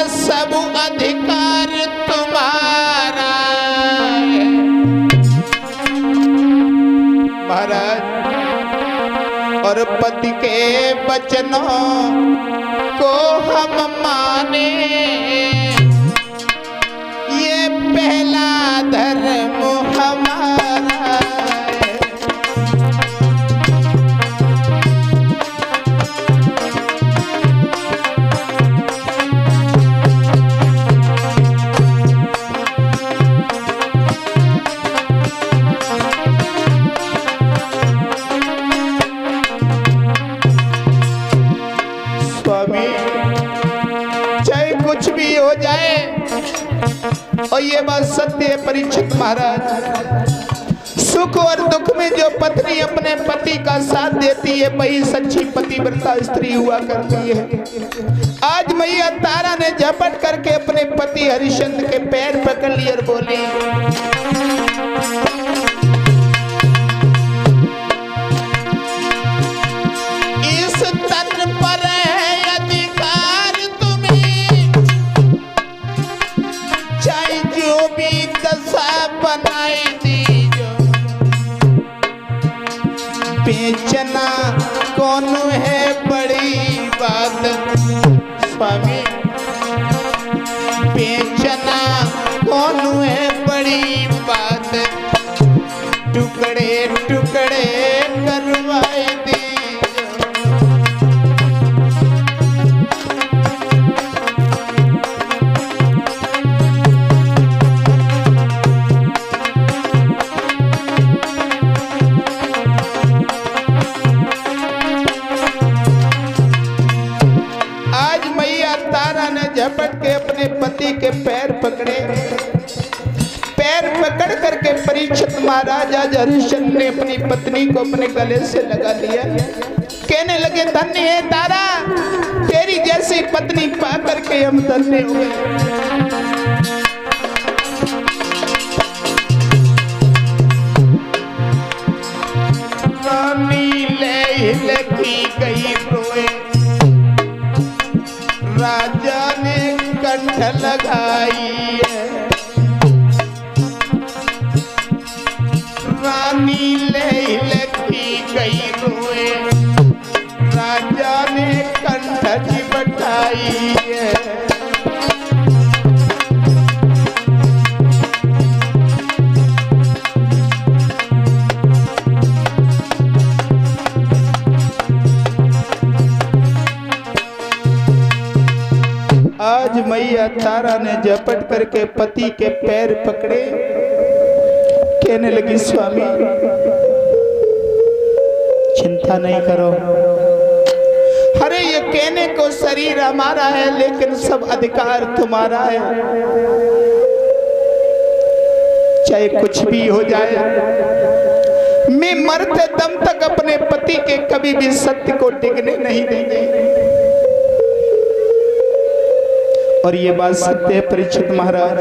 सब अधिकार तुम्हारा है। महाराज और पति के वचनों को हम माने, ये पहला धर्म हमारा है। स्वामी चाहे कुछ भी हो जाए, और ये बात सत्य है परीक्षित महाराज, सुख और दुख में जो पत्नी अपने पति का साथ देती है वही सच्ची पतिव्रता स्त्री हुआ करती है। आज मैया तारा ने झपट करके अपने पति हरिश्चंद्र के पैर पकड़ लिए और बोली, इस तन पर है अधिकार तुम्हें, चाहे जो भी दशा बनाई दीजो, बेचना कौन है बड़ी बात। स्वामी बेचना कौन है बड़ी बात, टुकड़े टुकड़े करवाए दीजो। आज मैया तारा ने झपट के अपने पति के पैर पकड़े, पैर पकड़ करके परीक्षित महाराज आज हरिश्चंद्र ने अपनी पत्नी को अपने गले से लगा लिया। कहने लगे, धन्य है तारा, तेरी जैसी पत्नी पा करके हम धन्य हुए। रानी ले की गई रोए, राजा ने कंठ लगाई है। रानी लखी गई रोए, राजा ने कंठ चिपटाई है। आज मैया तारा ने झपट करके पति के पैर पकड़े, कहने लगी, स्वामी चिंता नहीं करो, अरे ये कहने को शरीर हमारा है लेकिन सब अधिकार तुम्हारा है। चाहे कुछ भी हो जाए, मैं मरते दम तक अपने पति के कभी भी सत्य को टिकने नहीं देंगे। और ये बात सत्य है परीक्षित महाराज,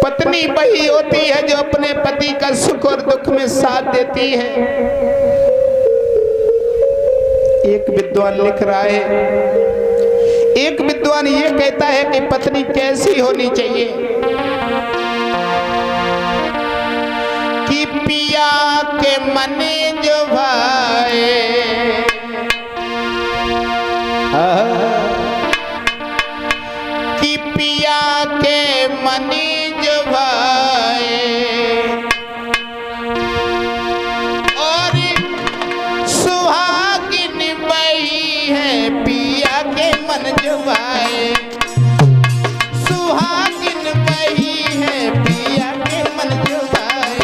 पत्नी वही होती है जो अपने पति का सुख और दुख में साथ देती है। एक विद्वान लिख रहा है, एक विद्वान ये कहता है कि पत्नी कैसी होनी चाहिए कि पिया के मने जो भाए, कि पिया के मने जो भाए, और सुहागिन वही है पिया के मन जो भाए, सुहागिन वही है पिया के मन जो भाए।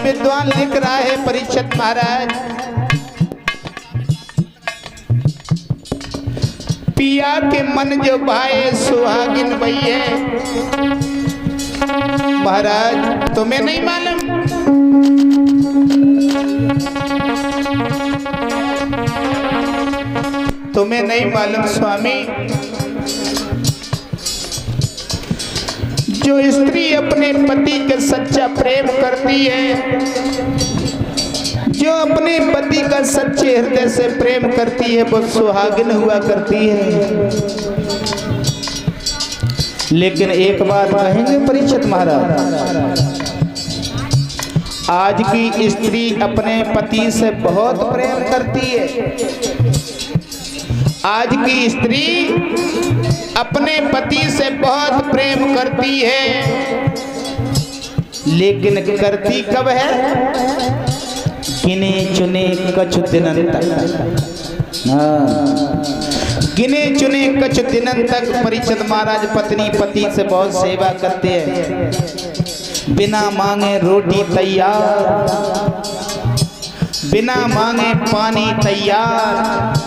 विद्वान लिख रहा है परीक्षित महाराज, पिया के मन जो भाए सुहागिन वही है। महाराज तुम्हें नहीं मालूम, तुम्हें नहीं मालूम स्वामी, जो स्त्री अपने पति के सच्चा प्रेम करती है, जो अपने पति का सच्चे हृदय से प्रेम करती है, वो सुहागिन हुआ करती है। लेकिन एक बात कहेंगे परीक्षित महाराज, आज की स्त्री अपने पति से बहुत प्रेम करती है। आज की स्त्री अपने पति से बहुत प्रेम करती है, लेकिन करती कब है? गिने चुने कुछ दिनों तक। गिने चुने कुछ दिनों तक परीक्षित महाराज पत्नी पति से बहुत सेवा करते हैं। बिना मांगे रोटी तैयार, बिना मांगे पानी तैयार,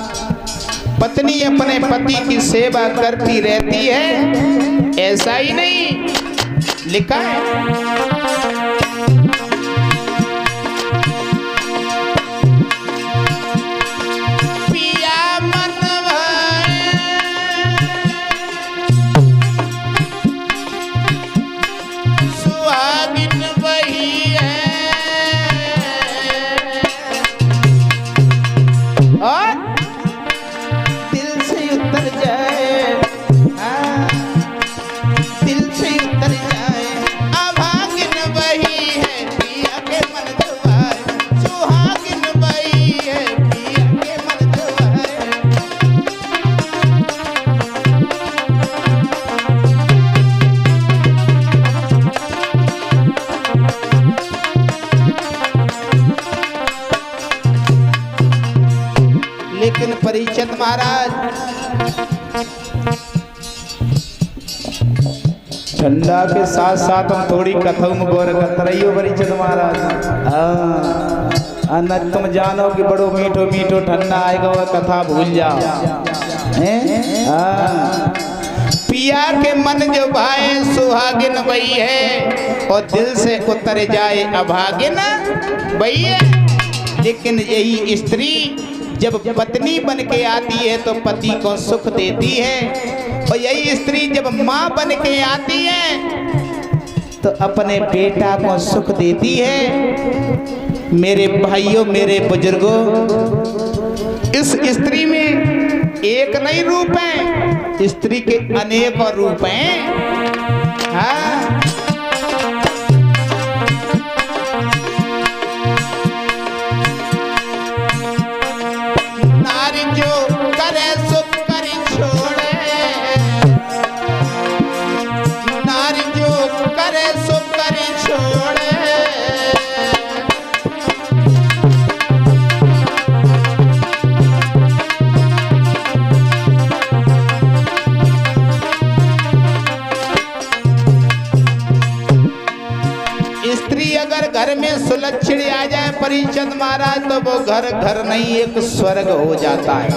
पत्नी अपने पति की सेवा करती रहती है। ऐसा ही नहीं लिखा है, परीक्षित महाराज ठंडा के साथ साथ हम थोड़ी कथाओं में गौर करते रहियो परीक्षित महाराज। न तुम जानो कि बड़ो मीठो मीठो ठंडा आएगा, वह कथा भूल जाओ। पिया के मन जो भाए सुहागिन वही है, और दिल से उतर जाए अभागिन वही है। लेकिन यही स्त्री जब पत्नी बन के आती है तो पति को सुख देती है, और यही स्त्री जब माँ बन के आती है तो अपने बेटा को सुख देती है। मेरे भाइयों, मेरे बुजुर्गों, इस स्त्री में एक नहीं रूप है, स्त्री के अनेक रूप हैं। हाँ, घर में सुलक्षण आ जाए परीक्षित महाराज, तो वो घर घर नहीं एक स्वर्ग हो जाता है,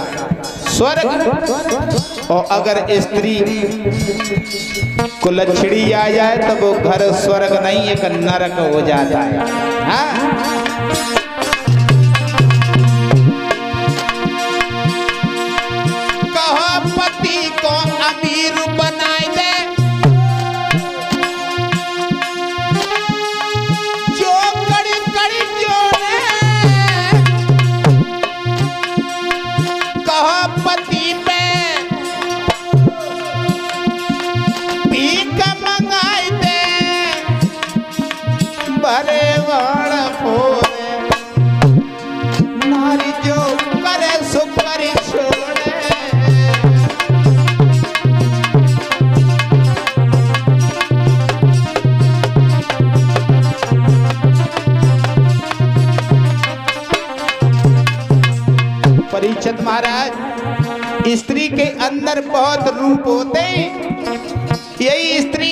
स्वर्ग। और अगर स्त्री कुलक्षणी आ जाए तो वो घर स्वर्ग नहीं एक नरक हो जाता है। हाँ? कहो पति को अमीर बनाए दे, नारी जो करे सो करे छोड़े। परीक्षित महाराज, स्त्री के अंदर बहुत रूप होते हैं। यही स्त्री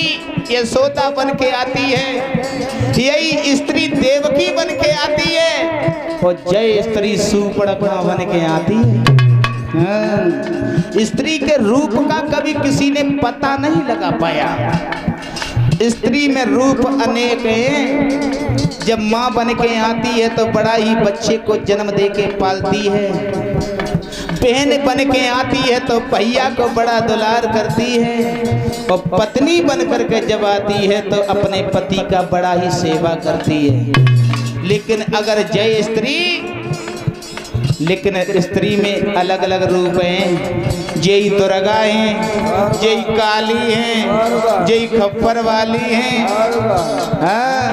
यशोदा बन के आती है, यही स्त्री देवकी बन के आती है, और जय स्त्री सुपर्णखा बन के आती है। स्त्री के रूप का कभी किसी ने पता नहीं लगा पाया। स्त्री में रूप अनेक हैं। जब माँ बन के आती है तो बड़ा ही बच्चे को जन्म दे के पालती है। बहन बन के आती है तो भैया को बड़ा दुलार करती है, और पत्नी बन करके जब आती है तो अपने पति का बड़ा ही सेवा करती है। लेकिन अगर जय स्त्री, लेकिन स्त्री में अलग अलग रूप हैं। जय दुर्गा हैं, जय काली हैं, जय खप्पर वाली हैं। हाँ।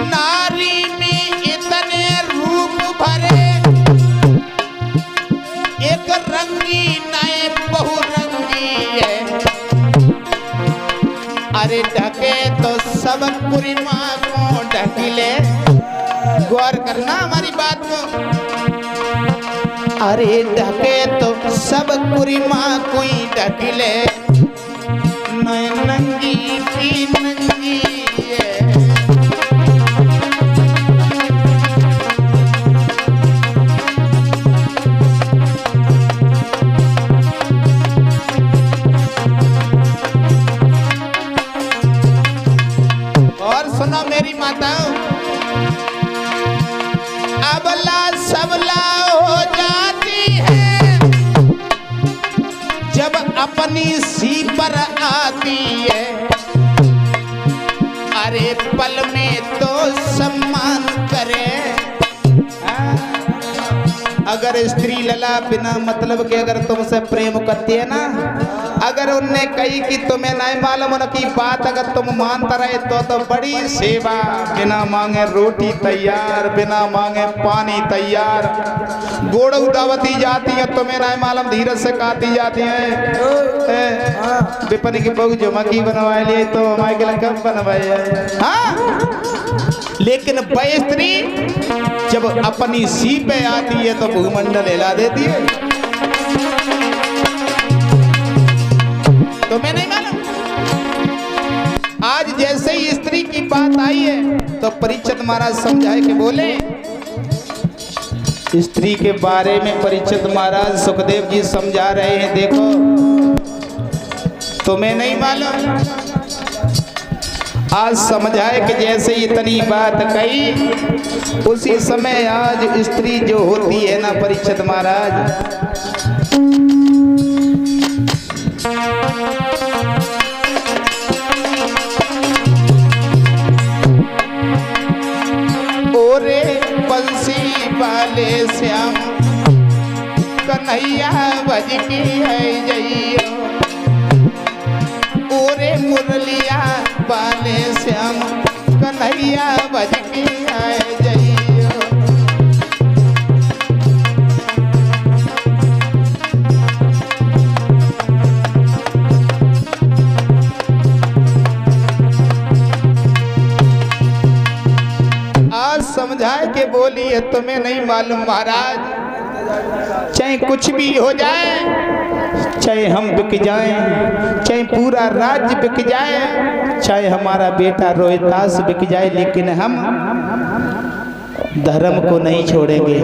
नारी में इतने रूप भरे, एक रंगी नए बहुरंगी है। अरे ढके तो सब पूर्णिमा को ढकिले, गौर करना हमारी बात को। अरे ढके तो सब पूर्णिमा कोई ढकिले, नए नंगी की नंगी है। सुनो मेरी माताओं, अबला सबला हो जाती है जब अपनी सी पर आती है। अरे पल में तो सम्मान करे। अगर स्त्री लला बिना मतलब के अगर तुमसे प्रेम करती है ना, अगर उनने कही कि तुम्हें नहीं मालूम उनकी बात अगर तुम मानता रहे तो बड़ी सेवा। बिना मांगे रोटी तैयार, बिना मांगे पानी तैयार। गोड़ उदावती जाती है, तुम्हें नहीं मालूम धीरज से काटी जाती है। विपन की बहू जो मकी बनवाए लिए तो हमारे के लिए कब बनवाए। हाँ, लेकिन वह स्त्री जब अपनी सी पे आती है तो भूमंडल हिला देती है। तो मैं नहीं मालूम। आज जैसे ही स्त्री की बात आई है तो परीक्षित महाराज समझाए कि बोले, स्त्री के बारे में परीक्षित महाराज सुखदेव जी समझा रहे हैं। देखो, तुम्हें नहीं मालूम, आज समझाए कि जैसे इतनी बात कही उसी समय आज स्त्री जो होती है ना परीक्षित महाराज, ओरे बंसी वाले श्याम कन्हैया भज की है जइयो। ओरे मुरलिया वाले श्याम कन्हैया भज की है जइयो। आज समझाए के बोली है, तुम्हें नहीं मालूम महाराज, चाहे कुछ भी हो जाए, चाहे हम बिक जाएं, चाहे पूरा राज्य बिक जाए, चाहे हमारा बेटा रोहितास बिक जाए, लेकिन हम धर्म को नहीं छोड़ेंगे।